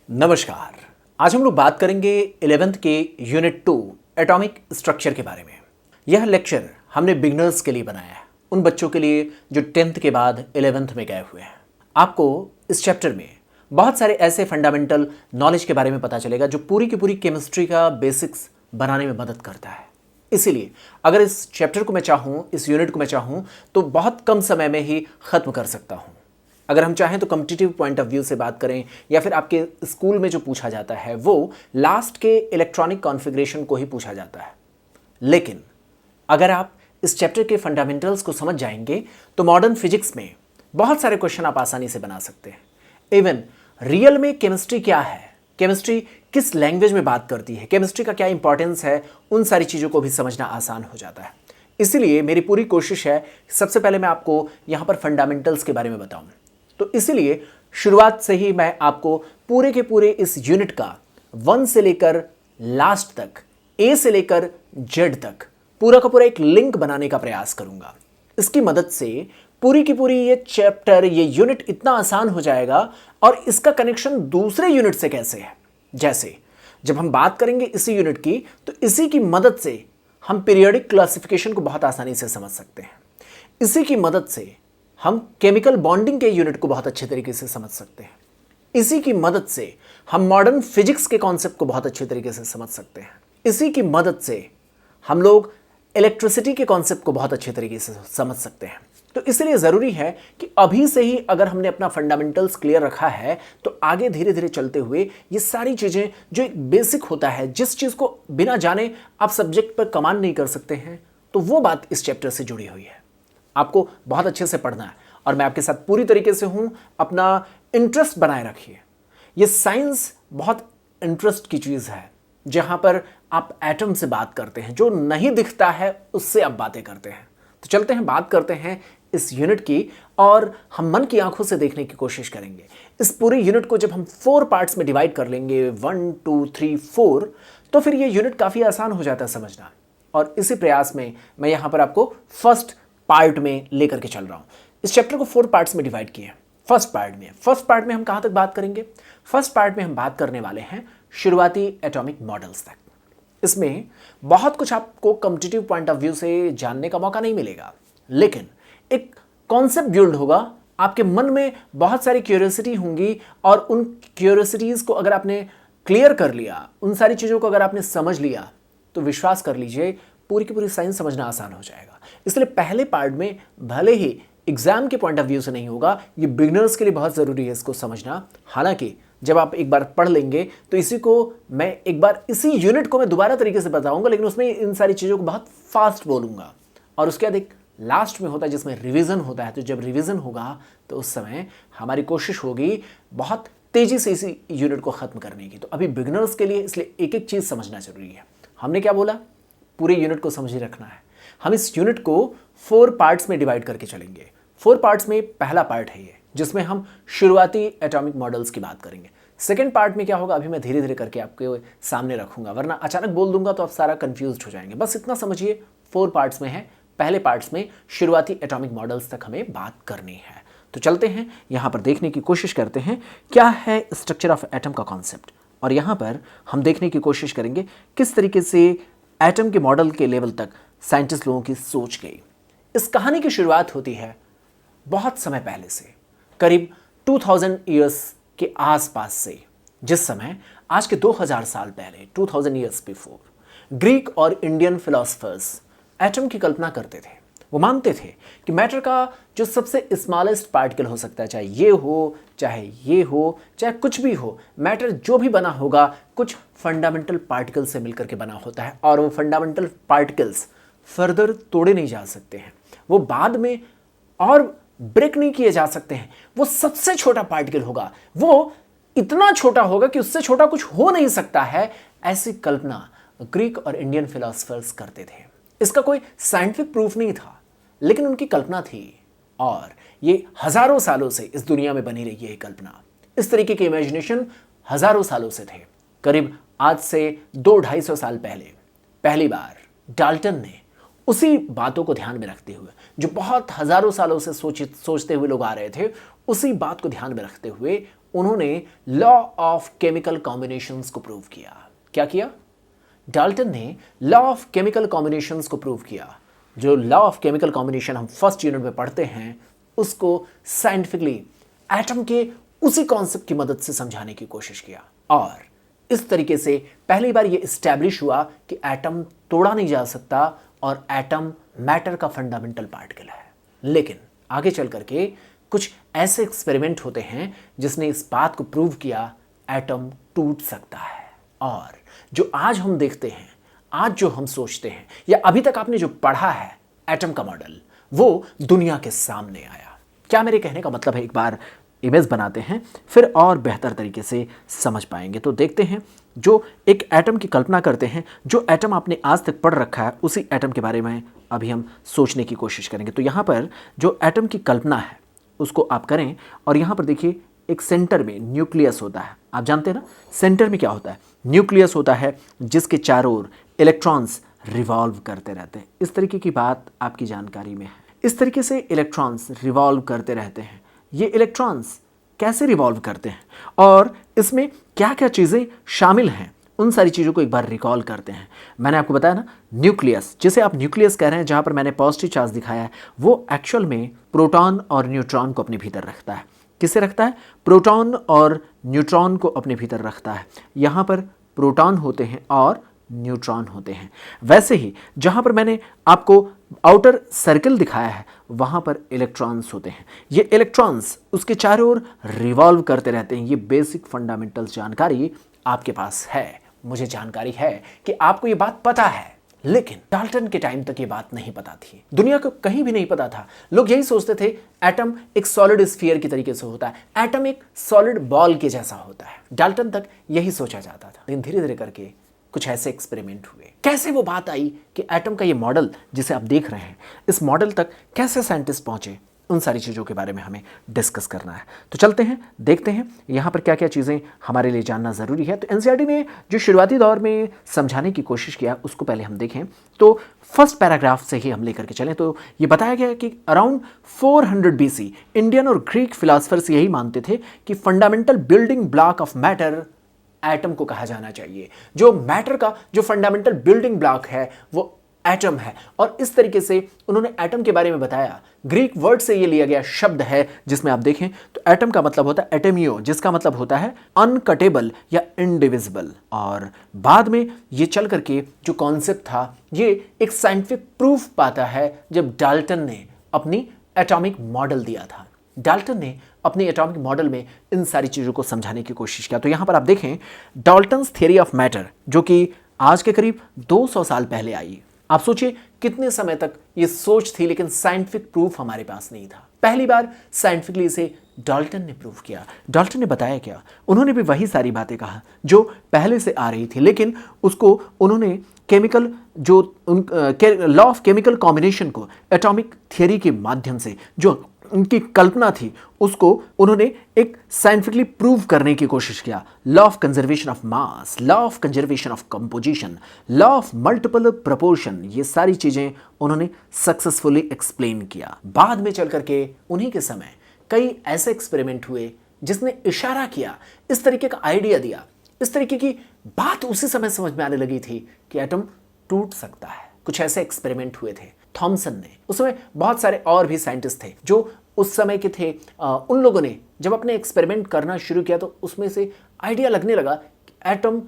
नमस्कार। आज हम लोग बात करेंगे 11th के यूनिट 2 एटॉमिक स्ट्रक्चर के बारे में। यह लेक्चर हमने बिगनर्स के लिए बनाया है, उन बच्चों के लिए जो 10th के बाद 11th में गए हुए हैं। आपको इस चैप्टर में बहुत सारे ऐसे फंडामेंटल नॉलेज के बारे में पता चलेगा जो पूरी की पूरी केमिस्ट्री का बेसिक्स बनाने में मदद करता है। इसीलिए अगर इस चैप्टर को मैं चाहूँ, इस यूनिट को मैं चाहूँ तो बहुत कम समय में ही ख़त्म कर सकता हूँ। अगर हम चाहें तो कॉम्पिटिटिव पॉइंट ऑफ व्यू से बात करें या फिर आपके स्कूल में जो पूछा जाता है वो लास्ट के इलेक्ट्रॉनिक कॉन्फ़िगरेशन को ही पूछा जाता है। लेकिन अगर आप इस चैप्टर के फंडामेंटल्स को समझ जाएंगे तो मॉडर्न फिजिक्स में बहुत सारे क्वेश्चन आप आसानी से बना सकते हैं। इवन रियल में केमिस्ट्री क्या है, केमिस्ट्री किस लैंग्वेज में बात करती है, केमिस्ट्री का क्या इंपॉर्टेंस है, उन सारी चीज़ों को भी समझना आसान हो जाता है। इसीलिए मेरी पूरी कोशिश है सबसे पहले मैं आपको यहाँ पर फंडामेंटल्स के बारे में बताऊँ। तो इसीलिए शुरुआत से ही मैं आपको पूरे के पूरे इस यूनिट का 1 से लेकर लास्ट तक, ए से लेकर जेड तक पूरा का पूरा एक लिंक बनाने का प्रयास करूंगा। इसकी मदद से पूरी की पूरी ये चैप्टर, ये यूनिट इतना आसान हो जाएगा और इसका कनेक्शन दूसरे यूनिट से कैसे है। जैसे जब हम बात करेंगे इसी यूनिट की तो इसी की मदद से हम पीरियोडिक क्लासिफिकेशन को बहुत आसानी से समझ सकते हैं। इसी की मदद से हम केमिकल बॉन्डिंग के यूनिट को बहुत अच्छे तरीके से समझ सकते हैं। इसी की मदद से हम मॉडर्न फिजिक्स के कॉन्सेप्ट को बहुत अच्छे तरीके से समझ सकते हैं। इसी की मदद से हम लोग इलेक्ट्रिसिटी के कॉन्सेप्ट को बहुत अच्छे तरीके से समझ सकते हैं। तो इसलिए ज़रूरी है कि अभी से ही अगर हमने अपना फंडामेंटल्स क्लियर रखा है तो आगे धीरे धीरे चलते हुए ये सारी चीज़ें जो एक बेसिक होता है, जिस चीज़ को बिना जाने आप सब्जेक्ट पर कमांड नहीं कर सकते हैं, तो वो बात इस चैप्टर से जुड़ी हुई है। आपको बहुत अच्छे से पढ़ना है और मैं आपके साथ पूरी तरीके से हूं। अपना इंटरेस्ट बनाए रखिए। ये साइंस बहुत इंटरेस्ट की चीज़ है, जहां पर आप एटम से बात करते हैं, जो नहीं दिखता है उससे आप बातें करते हैं। तो चलते हैं, बात करते हैं इस यूनिट की और हम मन की आंखों से देखने की कोशिश करेंगे। इस पूरी यूनिट को जब हम 4 पार्ट्स में डिवाइड कर लेंगे, 1 2 3 4, तो फिर ये यूनिट काफ़ी आसान हो जाता है समझना। और इसी प्रयास में मैं यहाँ पर आपको फर्स्ट पार्ट में लेकर के चल रहा हूं। इस चैप्टर को 4 पार्ट्स में डिवाइड किए हैं। फर्स्ट पार्ट में हम कहां तक बात करेंगे? फर्स्ट पार्ट में हम बात करने वाले हैं शुरुआती एटॉमिक मॉडल्स तक। इसमें बहुत कुछ आपको कॉम्पिटिटिव पॉइंट ऑफ व्यू से जानने का मौका नहीं मिलेगा, लेकिन एक कॉन्सेप्ट बिल्ड होगा। आपके मन में बहुत सारी क्यूरियोसिटी होंगी और उन क्यूरियोसिटीज को अगर आपने क्लियर कर लिया, उन सारी चीज़ों को अगर आपने समझ लिया, तो विश्वास कर लीजिए पूरी की पूरी साइंस समझना आसान हो जाएगा। इसलिए पहले पार्ट में भले ही एग्जाम के पॉइंट ऑफ व्यू से नहीं होगा, ये बिगनर्स के लिए बहुत ज़रूरी है इसको समझना। हालांकि जब आप एक बार पढ़ लेंगे तो इसी को मैं एक बार, इसी यूनिट को मैं दोबारा तरीके से बताऊंगा, लेकिन उसमें इन सारी चीज़ों को बहुत फास्ट बोलूंगा। और उसके बाद एक लास्ट में होता है जिसमें रिविज़न होता है। तो जब रिविज़न होगा तो उस समय हमारी कोशिश होगी बहुत तेज़ी से इसी यूनिट को ख़त्म करने की। तो अभी बिगनर्स के लिए इसलिए एक एक चीज़ समझना ज़रूरी है। हमने क्या बोला? पूरे यूनिट को समझ ही रखना है। हम इस यूनिट को 4 पार्ट्स में डिवाइड करके चलेंगे। 4 पार्ट्स में पहला पार्ट है ये, जिसमें हम शुरुआती एटॉमिक मॉडल्स की बात करेंगे। सेकेंड पार्ट में क्या होगा अभी मैं धीरे धीरे करके आपके सामने रखूंगा, वरना अचानक बोल दूंगा तो आप सारा कंफ्यूज हो जाएंगे। बस इतना समझिए, 4 पार्ट्स में है। पहले पार्ट्स में शुरुआती एटॉमिक मॉडल्स तक हमें बात करनी है। तो चलते हैं, यहाँ पर देखने की कोशिश करते हैं क्या है स्ट्रक्चर ऑफ एटम का कॉन्सेप्ट। और यहाँ पर हम देखने की कोशिश करेंगे किस तरीके से एटम के मॉडल के लेवल तक साइंटिस्ट लोगों की सोच गई। इस कहानी की शुरुआत होती है बहुत समय पहले से, करीब 2000 ईयर्स के आसपास से, जिस समय आज के 2000 साल पहले, 2000 ईयर्स बिफोर, ग्रीक और इंडियन फिलोसफर्स एटम की कल्पना करते थे। वो मानते थे कि मैटर का जो सबसे स्मॉलेस्ट पार्टिकल हो सकता है, चाहे ये हो, चाहे ये हो, चाहे कुछ भी हो, मैटर जो भी बना होगा कुछ फंडामेंटल पार्टिकल से मिलकर के बना होता है। और वो फंडामेंटल पार्टिकल्स फर्दर तोड़े नहीं जा सकते हैं, वो बाद में और ब्रेक नहीं किए जा सकते हैं। वो सबसे छोटा पार्टिकल होगा, वो इतना छोटा होगा कि उससे छोटा कुछ हो नहीं सकता है। ऐसी कल्पना ग्रीक और इंडियन फिलोसफर्स करते थे। इसका कोई साइंटिफिक प्रूफ नहीं था, लेकिन उनकी कल्पना थी और ये हजारों सालों से इस दुनिया में बनी रही है ये कल्पना। इस तरीके के इमेजिनेशन हजारों सालों से थे। करीब आज से 200-250 साल पहले पहली बार डाल्टन ने उसी बातों को ध्यान में रखते हुए, जो बहुत हजारों सालों से सोचते हुए लोग आ रहे थे, उसी बात को ध्यान में रखते हुए उन्होंने लॉ ऑफ केमिकल कॉम्बिनेशंस को प्रूव किया। क्या किया? डाल्टन ने लॉ ऑफ केमिकल कॉम्बिनेशंस को प्रूव किया। जो लॉ ऑफ केमिकल कॉम्बिनेशन हम फर्स्ट यूनिट में पढ़ते हैं, उसको साइंटिफिकली एटम के उसी कॉन्सेप्ट की मदद से समझाने की कोशिश किया, और इस तरीके से पहली बार यह एस्टैब्लिश हुआ कि एटम तोड़ा नहीं जा सकता और एटम मैटर का फंडामेंटल पार्टिकल है। लेकिन आगे चल करके कुछ ऐसे एक्सपेरिमेंट होते हैं जिसने इस बात को प्रूव किया एटम टूट सकता है, और जो आज हम देखते हैं, आज जो हम सोचते हैं, या अभी तक आपने जो पढ़ा है एटम का मॉडल, वो दुनिया के सामने आया। क्या मेरे कहने का मतलब है? एक बार इमेज बनाते हैं, फिर और बेहतर तरीके से समझ पाएंगे। तो देखते हैं, जो एक एटम की कल्पना करते हैं, जो एटम आपने आज तक पढ़ रखा है, उसी एटम के बारे में अभी हम सोचने की कोशिश करेंगे। तो यहाँ पर जो एटम की कल्पना है उसको आप करें, और यहाँ पर देखिए एक सेंटर में न्यूक्लियस होता है। आप जानते हैं ना, सेंटर में क्या होता है? न्यूक्लियस होता है, जिसके चारों ओर इलेक्ट्रॉन्स रिवॉल्व करते रहते हैं। इस तरीके की बात आपकी जानकारी में है। इस तरीके से इलेक्ट्रॉन्स रिवॉल्व करते रहते हैं। ये इलेक्ट्रॉन्स कैसे रिवॉल्व करते हैं और इसमें क्या क्या चीज़ें शामिल हैं, उन सारी चीज़ों को एक बार रिकॉल करते हैं। मैंने आपको बताया ना, न्यूक्लियस, जिसे आप न्यूक्लियस कह रहे हैं, जहाँ पर मैंने पॉजिटिव चार्ज दिखाया है, वो एक्चुअल में प्रोटॉन और न्यूट्रॉन को अपने भीतर रखता है। किसे रखता है? प्रोटॉन और न्यूट्रॉन को अपने भीतर रखता है। यहाँ पर प्रोटॉन होते हैं और न्यूट्रॉन होते हैं। वैसे ही जहाँ पर मैंने आपको आउटर सर्कल दिखाया है, वहाँ पर इलेक्ट्रॉन्स होते हैं। ये इलेक्ट्रॉन्स उसके चारों ओर रिवॉल्व करते रहते हैं। ये बेसिक फंडामेंटल्स जानकारी आपके पास है। मुझे जानकारी है कि आपको ये बात पता है, लेकिन डाल्टन के टाइम तक ये बात नहीं पता थी। दुनिया को कहीं भी नहीं पता था। लोग यही सोचते थे एटम एक सॉलिड स्फीयर की तरीके से होता है, एटम एक सॉलिड बॉल के जैसा होता है। डाल्टन तक यही सोचा जाता था। लेकिन धीरे धीरे करके कुछ ऐसे एक्सपेरिमेंट हुए। कैसे वो बात आई कि एटम का ये मॉडल जिसे आप देख रहे हैं, इस मॉडल तक कैसे साइंटिस्ट पहुंचे, उन सारी चीज़ों के बारे में हमें डिस्कस करना है। तो चलते हैं, देखते हैं यहाँ पर क्या क्या चीज़ें हमारे लिए जानना ज़रूरी है। तो एनसीईआरटी ने जो शुरुआती दौर में समझाने की कोशिश किया, उसको पहले हम देखें। तो फर्स्ट पैराग्राफ से ही हम लेकर के चलें तो ये बताया गया कि अराउंड 400 BC इंडियन और ग्रीक फिलासफर्स यही मानते थे कि fundamental building block of matter atom को कहा जाना चाहिए। जो मैटर का जो फंडामेंटल बिल्डिंग ब्लॉक है वो एटम है, और इस तरीके से उन्होंने एटम के बारे में बताया। ग्रीक वर्ड से ये लिया गया शब्द है, जिसमें आप देखें तो एटम का मतलब होता है एटमियो, जिसका मतलब होता है अनकटेबल या इनडिविजिबल। और बाद में ये चल करके जो कॉन्सेप्ट था, ये एक साइंटिफिक प्रूफ पाता है जब डाल्टन ने अपनी एटॉमिक मॉडल दिया था। डाल्टन ने अपने एटॉमिक मॉडल में इन सारी चीज़ों को समझाने की कोशिश किया। तो यहाँ पर आप देखें डाल्टन्स थियरी ऑफ मैटर, जो कि आज के करीब 200 साल पहले आई। आप सोचिए कितने समय तक ये सोच थी, लेकिन साइंटिफिक प्रूफ हमारे पास नहीं था। पहली बार साइंटिफिकली इसे डाल्टन ने प्रूव किया। डाल्टन ने बताया क्या? उन्होंने भी वही सारी बातें कहा जो पहले से आ रही थी, लेकिन उसको उन्होंने केमिकल जो लॉ ऑफ केमिकल कॉम्बिनेशन को एटॉमिक थियरी के माध्यम से जो उनकी कल्पना थी, उसको उन्होंने एक साइंटिफिकली प्रूव करने की कोशिश किया। Law of conservation of mass, law of conservation of composition, law of multiple proportion, ये सारी चीजें उन्होंने सक्सेसफुली एक्सप्लेन किया। बाद में चल करके उन्हीं के समय कई ऐसे एक्सपेरिमेंट हुए जिसने इशारा किया, इस तरीके का आइडिया दिया, इस तरीके की बात उसी समय समझ में आने लगी थी कि एटम टूट सकता है। कुछ ऐसे एक्सपेरिमेंट हुए थे। थॉमसन ने, उस समय बहुत सारे और भी साइंटिस्ट थे जो उस समय के थे। उन लोगों ने जब अपने एक्सपेरिमेंट करना शुरू किया तो उसमें से आइडिया लगने लगा कि एटम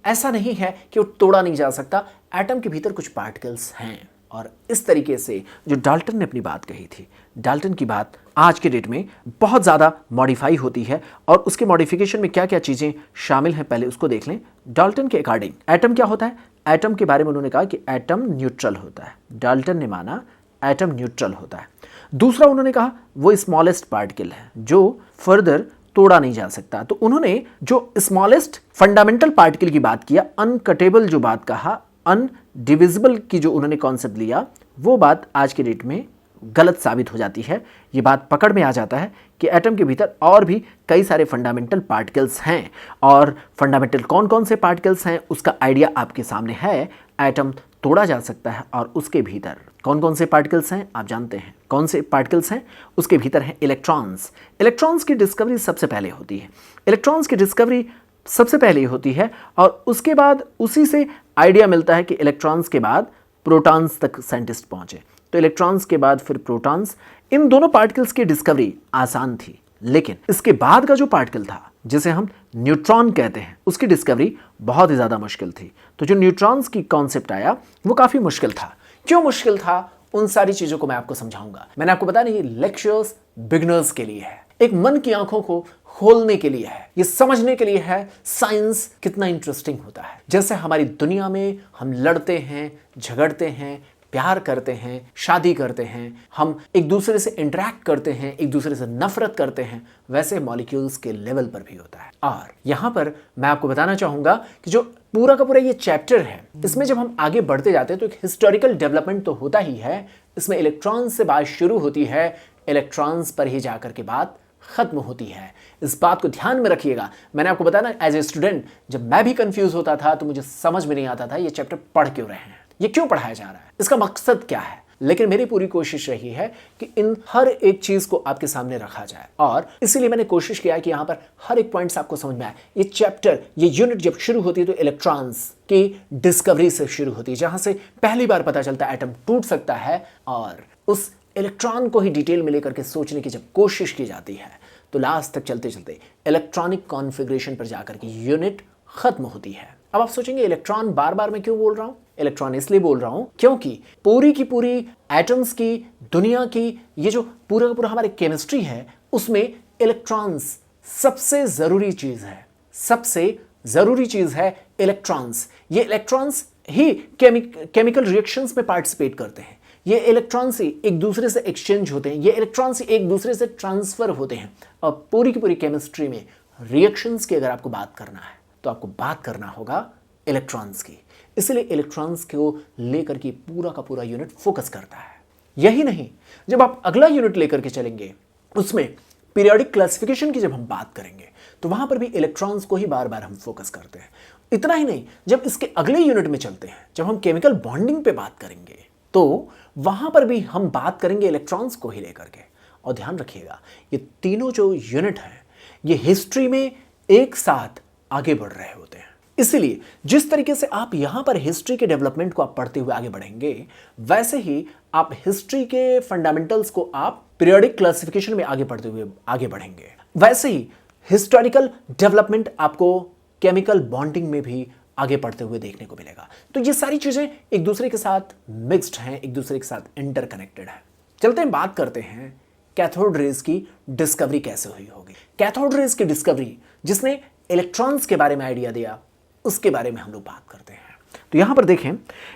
ऐसा नहीं है कि वो तोड़ा नहीं जा सकता, एटम के भीतर कुछ पार्टिकल्स हैं। और इस तरीके से जो डाल्टन ने अपनी बात कही थी, डाल्टन की बात आज के डेट में बहुत ज़्यादा मॉडिफाई होती है, और उसके मॉडिफिकेशन में क्या क्या चीज़ें शामिल हैं पहले उसको देख लें। डाल्टन के अकॉर्डिंग एटम क्या होता है? एटम के बारे में उन्होंने कहा कि एटम न्यूट्रल होता है। डाल्टन ने माना एटम न्यूट्रल होता है। दूसरा उन्होंने कहा वो स्मॉलेस्ट पार्टिकल है जो फर्दर तोड़ा नहीं जा सकता। तो उन्होंने जो स्मॉलेस्ट फंडामेंटल पार्टिकल की बात किया, अनकटेबल जो बात कहा, अनडिविजिबल की जो उन्होंने कॉन्सेप्ट लिया, वो बात आज के डेट में गलत साबित हो जाती है। ये बात पकड़ में आ जाता है कि एटम के भीतर और भी कई सारे फंडामेंटल पार्टिकल्स हैं, और फंडामेंटल कौन कौन से पार्टिकल्स हैं उसका आइडिया आपके सामने है। एटम तोड़ा जा सकता है और उसके भीतर कौन कौन से पार्टिकल्स हैं आप जानते हैं। कौन से पार्टिकल्स हैं? उसके भीतर हैं इलेक्ट्रॉन्स। इलेक्ट्रॉन्स की डिस्कवरी सबसे पहले होती है। इलेक्ट्रॉन्स की डिस्कवरी सबसे पहले होती है और उसके बाद उसी से आइडिया मिलता है कि इलेक्ट्रॉन्स के बाद प्रोटॉन्स तक साइंटिस्ट पहुंचे। तो इलेक्ट्रॉन्स के बाद फिर प्रोटॉन्स, इन दोनों पार्टिकल्स की डिस्कवरी आसान थी। लेकिन इसके बाद का जो पार्टिकल था जिसे हम न्यूट्रॉन कहते हैं, उसकी डिस्कवरी बहुत ही ज़्यादा मुश्किल थी। तो जो न्यूट्रॉन्स की कॉन्सेप्ट आया वो काफ़ी मुश्किल था। क्यों मुश्किल था, उन सारी चीज़ों को मैं आपको समझाऊंगा। मैंने आपको बताया नहीं, ये लेक्चर्स बिगिनर्स के लिए है, एक मन की आंखों को खोलने के लिए है, ये समझने के लिए है साइंस कितना इंटरेस्टिंग होता है। जैसे हमारी दुनिया में हम लड़ते हैं, झगड़ते हैं, प्यार करते हैं, शादी करते हैं, हम एक दूसरे से इंटरेक्ट करते हैं, एक दूसरे से नफरत करते हैं, वैसे मॉलिक्यूल्स के लेवल पर भी होता है। और यहां पर मैं आपको बताना चाहूंगा कि जो पूरा का पूरा ये चैप्टर है, इसमें जब हम आगे बढ़ते जाते हैं तो एक हिस्टोरिकल डेवलपमेंट तो होता ही है। इसमें इलेक्ट्रॉन से बात शुरू होती है, इलेक्ट्रॉन्स पर ही जाकर के बात खत्म होती है। इस बात को ध्यान में रखिएगा। मैंने आपको बताया ना, एज ए स्टूडेंट जब मैं भी कंफ्यूज होता था तो मुझे समझ में नहीं आता था ये चैप्टर पढ़ क्यों रहे हैं, ये क्यों पढ़ाया जा रहा है, इसका मकसद क्या है। लेकिन मेरी पूरी कोशिश रही है कि इन हर एक चीज को आपके सामने रखा जाए और इसीलिए मैंने कोशिश किया कि यहां पर हर एक पॉइंट्स आपको समझ में आए। ये चैप्टर, ये यूनिट जब शुरू होती है तो इलेक्ट्रॉन्स की डिस्कवरी से शुरू होती है, जहां से पहली बार पता चलता है एटम टूट सकता है और उस इलेक्ट्रॉन को ही डिटेल में लेकर के सोचने की जब कोशिश की जाती है तो लास्ट तक चलते चलते इलेक्ट्रॉनिक कॉन्फ़िगरेशन पर जाकर के यूनिट खत्म होती है। अब आप सोचेंगे इलेक्ट्रॉन बार बार मैं क्यों बोल रहा हूं? इलेक्ट्रॉन इसलिए बोल रहा हूं क्योंकि पूरी की पूरी एटम्स की दुनिया की ये जो पूरा का पूरा हमारे केमिस्ट्री है, उसमें इलेक्ट्रॉन्स सबसे जरूरी चीज है। सबसे जरूरी चीज है इलेक्ट्रॉन्स। ये इलेक्ट्रॉन्स ही केमिकल रिएक्शंस में पार्टिसिपेट करते हैं। ये इलेक्ट्रॉन्स ही एक दूसरे से एक्सचेंज होते हैं, ये इलेक्ट्रॉन्स ही एक दूसरे से ट्रांसफर होते हैं। और पूरी की पूरी केमिस्ट्री में रिएक्शंस की अगर आपको बात करना है तो आपको बात करना होगा इलेक्ट्रॉन्स की। इसलिए इलेक्ट्रॉन्स को लेकर के पूरा का पूरा यूनिट फोकस करता है। यही नहीं, जब आप अगला यूनिट लेकर के चलेंगे उसमें पीरियोडिक क्लासिफिकेशन की जब हम बात करेंगे तो वहां पर भी इलेक्ट्रॉन्स को ही बार बार हम फोकस करते हैं। इतना ही नहीं, जब इसके अगले यूनिट में चलते हैं, जब हम केमिकल बॉन्डिंग पे बात करेंगे तो वहां पर भी हम बात करेंगे इलेक्ट्रॉन्स को ही लेकर के। और ध्यान रखिएगा, ये तीनों जो यूनिट हैं ये हिस्ट्री में एक साथ आगे बढ़ रहे होते हैं। इसलिए जिस तरीके से आप यहां पर हिस्ट्री के डेवलपमेंट को आप पढ़ते हुए आगे बढ़ेंगे, वैसे ही आप हिस्ट्री के फंडामेंटल्स को आप पीरियोडिक क्लासिफिकेशन में आगे पढ़ते हुए आगे बढ़ेंगे। वैसे ही हिस्टोरिकल डेवलपमेंट आपको केमिकल बॉन्डिंग में भी आगे पढ़ते हुए देखने को मिलेगा। तो ये सारी चीजें एक दूसरे के साथ मिक्स्ड हैं, एक दूसरे के साथ इंटरकनेक्टेड है। चलते हैं बात करते हैं कैथोड रेज की डिस्कवरी कैसे हुई होगी। कैथोड रेज की डिस्कवरी जिसने इलेक्ट्रॉन्स के बारे में आइडिया दिया, उसके बारे में हम लोग बात करते हैं। तो यहां पर देखें,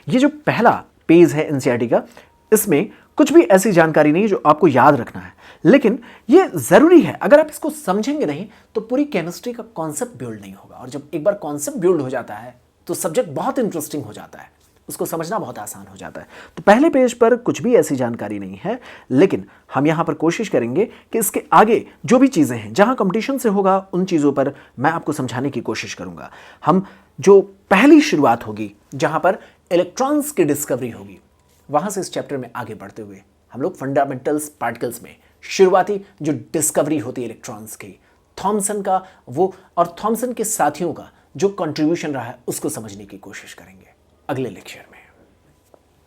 ये जो पहला पेज है एनसीईआरटी का, इसमें कुछ भी ऐसी जानकारी नहीं है जो आपको याद रखना है, लेकिन ये जरूरी है। अगर आप इसको समझेंगे नहीं तो पूरी केमिस्ट्री का कॉन्सेप्ट बिल्ड नहीं होगा। और जब एक बार कॉन्सेप्ट बिल्ड हो जाता है तो सब्जेक्ट बहुत इंटरेस्टिंग हो जाता है, उसको समझना बहुत आसान हो जाता है। तो पहले पेज पर कुछ भी ऐसी जानकारी नहीं है, लेकिन हम यहां पर कोशिश करेंगे कि इसके आगे जो भी चीजें हैं, जहां कंपटीशन से होगा, उन चीजों पर मैं आपको समझाने की कोशिश करूंगा। हम जो पहली शुरुआत होगी, जहां पर इलेक्ट्रॉन्स की डिस्कवरी होगी, वहां से इस चैप्टर में आगे बढ़ते हुए हम लोग फंडामेंटल्स पार्टिकल्स में शुरुआती जो डिस्कवरी होती है इलेक्ट्रॉन्स की, थॉमसन का वो और थॉमसन के साथियों का जो कंट्रीब्यूशन रहा है, उसको समझने की कोशिश करेंगे अगले लेक्चर में।